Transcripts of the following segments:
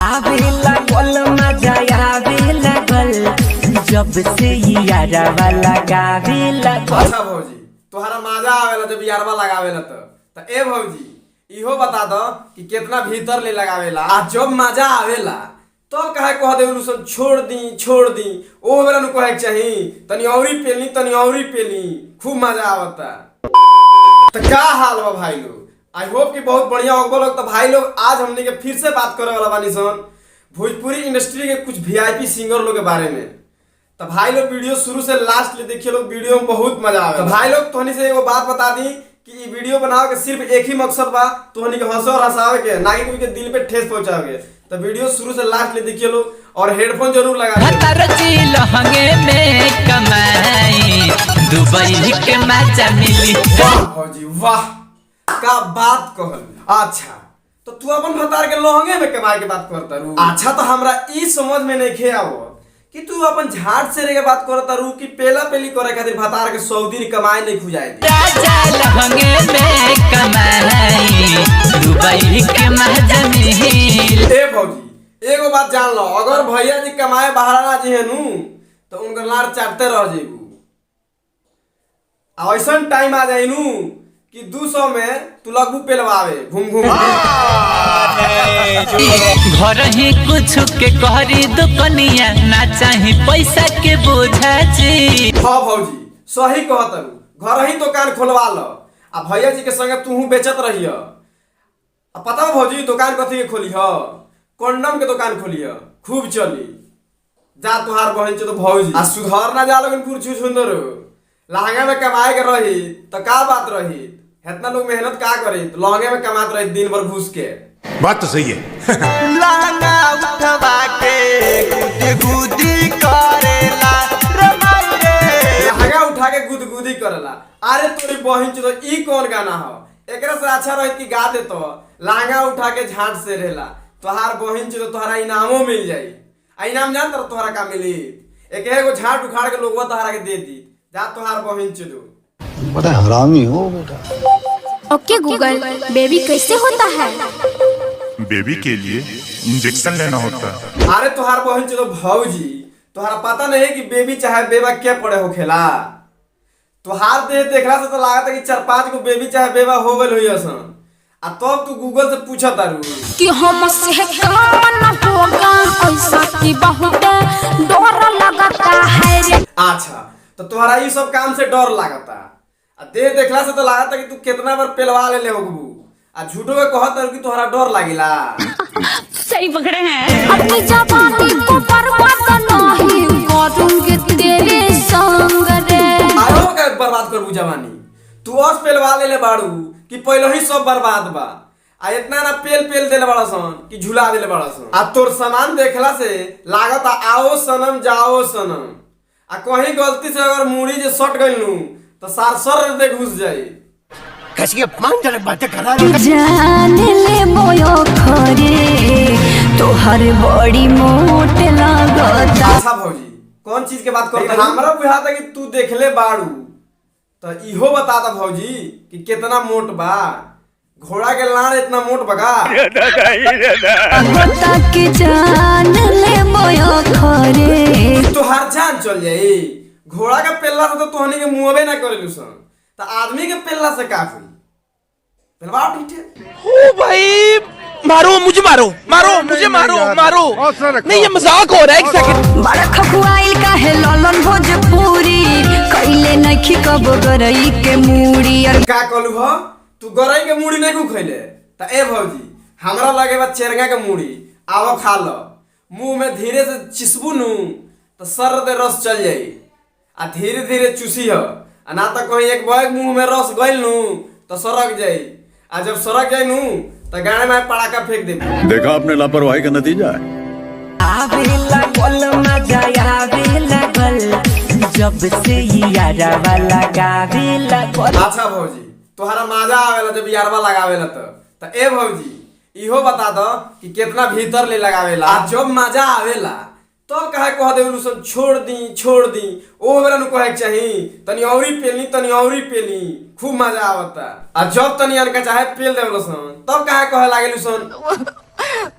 आवे लागल मजा आवे लागल जब से यारवा लगावे लागल। अच्छा भौजी तोहरा मजा आवेला जब यारवा लगावेला त ए भौजी इहो बता दो कि कितना भीतर ले लगावेला आ जब मजा आवेला तो कहे कह देलू सन छोड़ दी ओ बेरा नु कहे चाही तनी औरी पेली खूब मजा आवता। तो क्या हाल बा भाई लोग, आई होप कि बहुत बढ़िया होगो लोग। तो भाई लोग आज हमने के फिर से बात करे वाला बानी सन भोजपुरी इंडस्ट्री के कुछ वीआईपी सिंगर लोग के बारे में। तो भाई लोग वीडियो शुरू से लास्ट ले देखिए लोग, वीडियो में बहुत मजा आवे। तो भाई लोग तोहनी से एगो बात बता दी कि ये वीडियो बनावे के सिर्फ एक ही मकसद बा, तोहनी के हंसे और हंसावे के, ना कि कोई के दिल पे ठेस पहुंचावे। तो वीडियो शुरू से लास्ट ले देखिए लोग और हेडफोन जरूर लगा वाह भौजी वाह का बात कहल। अच्छा तो तू अपन भतार के लहंगे में कमाए के बात करता रू। अच्छा तो हमरा ई समझ में नहीं खे आवो कि तू अपन झाट से के बात करता रू कि पेला पेली करे खातिर भतार के सऊदी कमाए नहीं खुजाए दी। लहंगे में कमाई दुबई के महजमील। ए भौजी एगो बात जान लो, अगर भैया जी कमाए बाहर ना जी नु तो उनका लार चाटते रह जेबू। ऐसा टाइम आ जाए नु कि 200 में तू लगू पेलवावे घूम घूम घर ही कुछ के कहरी दुकनिया ना चाही पैसा के बोझा जी। हाँ भौजी सही कहत रू, घर ही दुकान खोलवा लो आ भैया जी के संगे तू बेचत रहिय। पता भौजी दुकान कथी के खोली ह, कंडम के दुकान खोली ह, खूब चली। जा तुहार बहन तो भौजी आ सुधर ना जा लगन कुछ सुंदर लहंगा में कमाए के रही तो का बात रही। इतना लोग मेहनत का करे लहंगे में कमात रहे दिन भर घुस के। बात तो सही है। लहंगा उठवा के गुदी करेला लहंगा उठा के गुदगुदी करेला। अरे तोरी बहन तो ई कौन गाना हो, एकरा से अच्छा रही कि गा दे तो लहंगा उठा के झाट से रहेला। तोहार बहन तो तोहरा इनामो मिल जाई। आ इनाम जान तर तोहरा का मिली, एक एगो झाट उखाड़ के लोगवा तोहरा के दे दी। जा तोहार बहन चो बड़ा हरामी हो बेटा। ओके गूगल बेबी कैसे होता है? बेबी के लिए इंजेक्शन लेना होता है। अरे तोहार बहन चो भौजी तोहरा पता नहीं है कि बेबी चाहे बेबा क्या पड़े हो खेला। तोहार देह देखला से तो लागत है कि 4-5 गो बेबी चाहे बेबा हो गल होई असन। आ तब तू गूगल से पूछा तारू कि हम से काम न होगा ऐसा कि बहुत डर लगता है रे। अच्छा तो तोहरा ये सब काम से डर लागता आ देह देखला से तो लागता कि तू कितना बार पेलवा ले होगबू आ झूठो में कहत कि तोहरा डर लागिला। सही पकड़े हैं। अपनी जवानी को बर्बाद नहीं करूंगी तेरे संग रे। आयो के बर्बाद करबू जवानी, तू और पेलवा ले बाड़ू कि पहले ही सब बर्बाद बा। आ इतना ना पेल देले बड़ा सन कि झुला देले बड़ा सन। आ तोर सामान देखला से लागत आओ सनम जाओ सनम। आ कहीं गलती से अगर मुड़ी जे सट गइल नु तो सर दे घुस जाई। कैसी अपमान जनक बातें कर रहा है। जान ले मोयो खरे तोहर बड़ी मोट लगता। अच्छा भौजी कौन चीज के बात करता है? हमरा बुझाता कि तू देखले बाड़ू तो इहो बता दा भौजी कि कितना मोट बा। घोड़ा के लाड़ इतना मोट बगा बता के जान ले मोयो खरे तो हर जान चल जाई। घोड़ा के पेल्ला से तो तोहनी के मुंहबे ना करेलू सन, तो आदमी के पेल्ला से का हुई? पेलवा ठीक है। ओ भाई मारो मुझे मारो नहीं ये मजाक हो रहा है। एक सेकंड बड़ा खखुआइल का है ललन भोजपुरी कैले नखी कब गरई के मूड़ी। और का कहलू हो तू गरई के मूड़ी नहीं को खइले त ए भौजी हमरा लगे बा चेरंगा के मूड़ी आवो खा लो। मुंह में धीरे से चिसबू नु तो सर दे रस चल जाई आ धीरे धीरे चूसी हो। आ ना तो कहीं एक बैग मुंह में रस गइल नु तो सरक जाई। आ जब सरक जाई नु तो गाने में पटाखा फेंक दे। देखा आपने लापरवाही का नतीजा है। आवे लागल मजा आवे लागल जब से यारवा लगावे लागल। अच्छा भौजी तोहरा मजा आवेला जब यारवा लगावेला तो ए भौजी इहो बता दो कि कितना भीतर ले लगावेला। आ जब मजा आवेला तो कहे कह देलू सन छोड़ दी ओ बेरा नु कहे चाही तनी औरी पेली खूब मजा आवता। आ जब तनी अनका चाहे पेल देवलो सन तब कहे लागेलू सन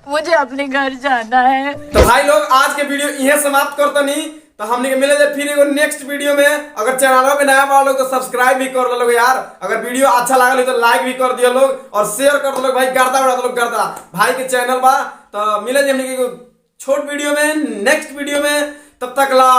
मुझे अपने घर जाना है। तो भाई लोग आज के वीडियो यहीं समाप्त करते नहीं, तो हमने मिले थे फिर एगो नेक्स्ट वीडियो में। अगर चैनल पे नया बा लोग तो सब्सक्राइब भी कर लो यार। अगर वीडियो अच्छा लगा तो लाइक भी कर दियो लोग और शेयर कर दो भाई। गर्दा उड़ा लोग गर्दा भाई के चैनल बा। तो मिले हमने छोट वीडियो में नेक्स्ट वीडियो में, तब तक ला